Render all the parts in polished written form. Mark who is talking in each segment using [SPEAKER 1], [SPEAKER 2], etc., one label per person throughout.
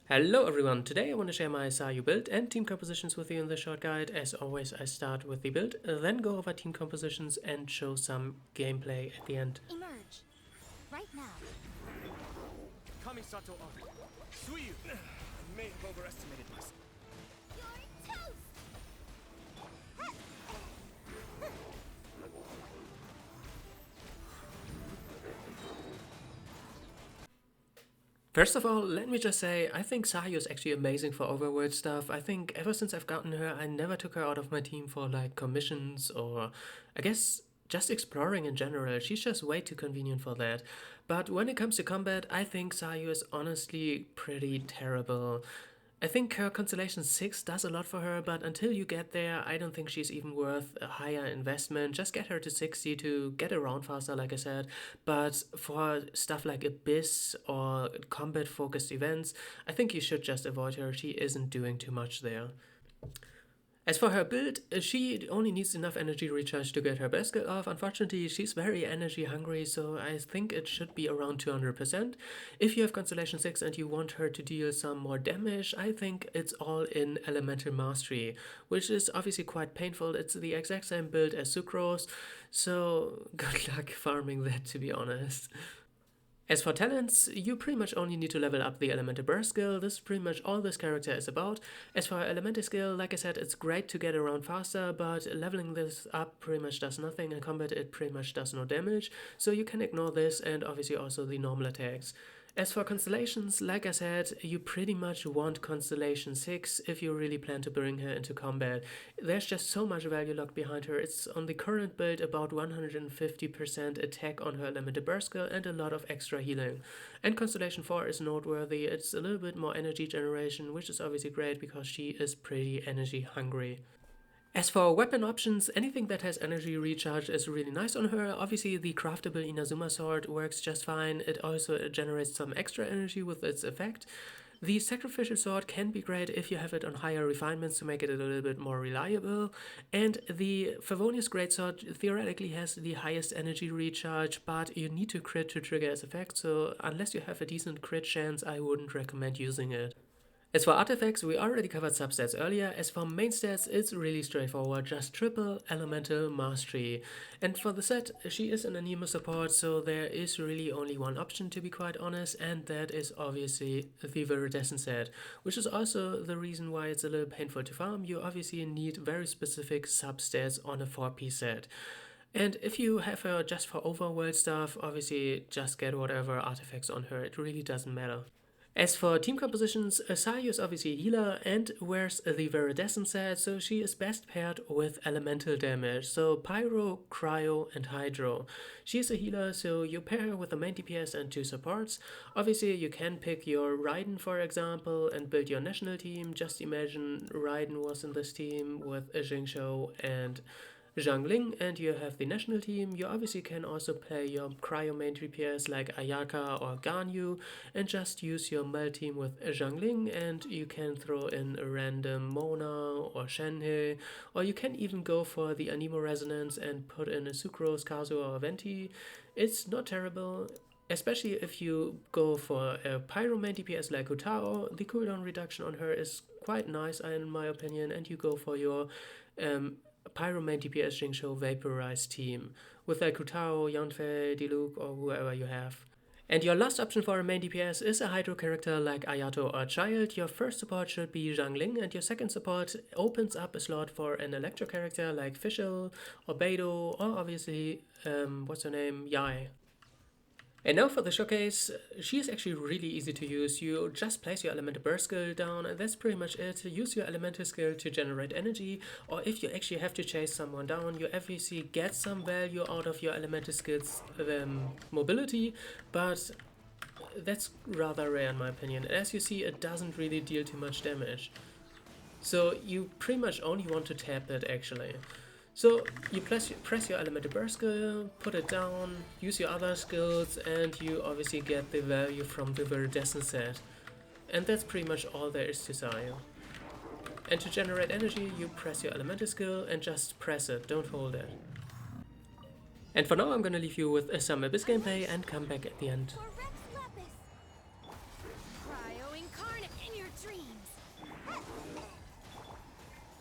[SPEAKER 1] Hello everyone, today I want to share my Sayu build and team compositions with you in this short guide. As always, I start with the build, then go over team compositions and show some gameplay at the end.
[SPEAKER 2] Emerge. Right now.
[SPEAKER 3] Kamisato on. Suyu! I may have overestimated myself.
[SPEAKER 2] You're toast!
[SPEAKER 1] First of all, let me just say, I think Sayu is actually amazing for overworld stuff. I think ever since I've gotten her, I never took her out of my team for like commissions or I guess just exploring in general. She's just way too convenient for that. But when it comes to combat, I think Sayu is honestly pretty terrible. I think her Constellation 6 does a lot for her, but until you get there, I don't think she's even worth a higher investment. Just get her to 60 to get around faster, like I said. But for stuff like Abyss or combat focused events, I think you should just avoid her. She isn't doing too much there. As for her build, she only needs enough energy recharge to get her best skill off. Unfortunately, she's very energy hungry, so I think it should be around 200%. If you have Constellation 6 and you want her to deal some more damage, I think it's all in Elemental Mastery, which is obviously quite painful. It's the exact same build as Sucrose, so good luck farming that, to be honest. As for talents, you pretty much only need to level up the Elemental Burst skill. This is pretty much all this character is about. As for Elemental skill, like I said, it's great to get around faster, but leveling this up pretty much does nothing. In combat, it pretty much does no damage, so you can ignore this and obviously also the normal attacks. As for Constellations, like I said, you pretty much want Constellation 6 if you really plan to bring her into combat. There's just so much value locked behind her. It's on the current build about 150% attack on her Elemental Burst skill and a lot of extra healing. And Constellation 4 is noteworthy. It's a little bit more energy generation, which is obviously great because she is pretty energy hungry. As for weapon options, anything that has energy recharge is really nice on her. Obviously, the craftable Inazuma sword works just fine. It also generates some extra energy with its effect. The sacrificial sword can be great if you have it on higher refinements to make it a little bit more reliable. And the Favonius Greatsword theoretically has the highest energy recharge, but you need to crit to trigger its effect, so unless you have a decent crit chance, I wouldn't recommend using it. As for artifacts, we already covered substats earlier. As for main stats, it's really straightforward, just triple elemental mastery. And for the set, she is an anemo support, so there is really only one option to be quite honest, and that is obviously the Viridescent set, which is also the reason why it's a little painful to farm. You obviously need very specific substats on a 4P set. And if you have her just for overworld stuff, obviously just get whatever artifacts on her, it really doesn't matter. As for team compositions, Sayu is obviously a healer and wears the Viridescent set, so she is best paired with elemental damage, so Pyro, Cryo, and Hydro. She is a healer, so you pair her with a main DPS and two supports. Obviously, you can pick your Raiden, for example, and build your national team. Just imagine Raiden was in this team with a Jingshou and Zhangling, and you have the national team. You obviously can also play your cryo main DPS like Ayaka or Ganyu and just use your mel team with Zhangling, and you can throw in a random Mona or Shenhe, or you can even go for the Anemo Resonance and put in a Sucrose, Kazuha or Venti. It's not terrible. Especially if you go for a Pyro main DPS like Hutao, the cooldown reduction on her is quite nice in my opinion, and you go for your Pyro main DPS Jingshou Vaporized team with like Hutao, Yanfei, Diluc, or whoever you have. And your last option for a main DPS is a Hydro character like Ayato or Child. Your first support should be Zhangling, and your second support opens up a slot for an Electro character like Fischl or Beidou, or obviously, what's her name, Yai. And now for the showcase, she is actually really easy to use. You just place your elemental burst skill down and that's pretty much it. Use your elemental skill to generate energy, or if you actually have to chase someone down, you obviously get some value out of your elemental skills mobility, but that's rather rare in my opinion. As you see, it doesn't really deal too much damage. So you pretty much only want to tap it actually. So you press your elemental burst skill, put it down, use your other skills, and you obviously get the value from the Viridescent set. And that's pretty much all there is to Sayu. And to generate energy, you press your elemental skill and just press it, don't hold it. And for now I'm gonna leave you with some Abyss gameplay and come back at the end.
[SPEAKER 2] For Rex Lapis. Cryo incarnate in your dreams.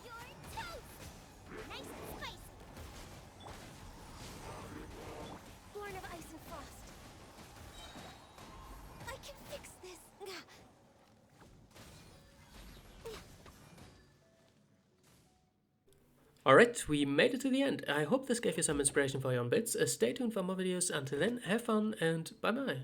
[SPEAKER 2] You're toast. Nice and spicy. Born of ice and frost. I can fix this.
[SPEAKER 1] Alright, we made it to the end. I hope this gave you some inspiration for your own bits. Stay tuned for more videos. Until then, have fun and bye bye.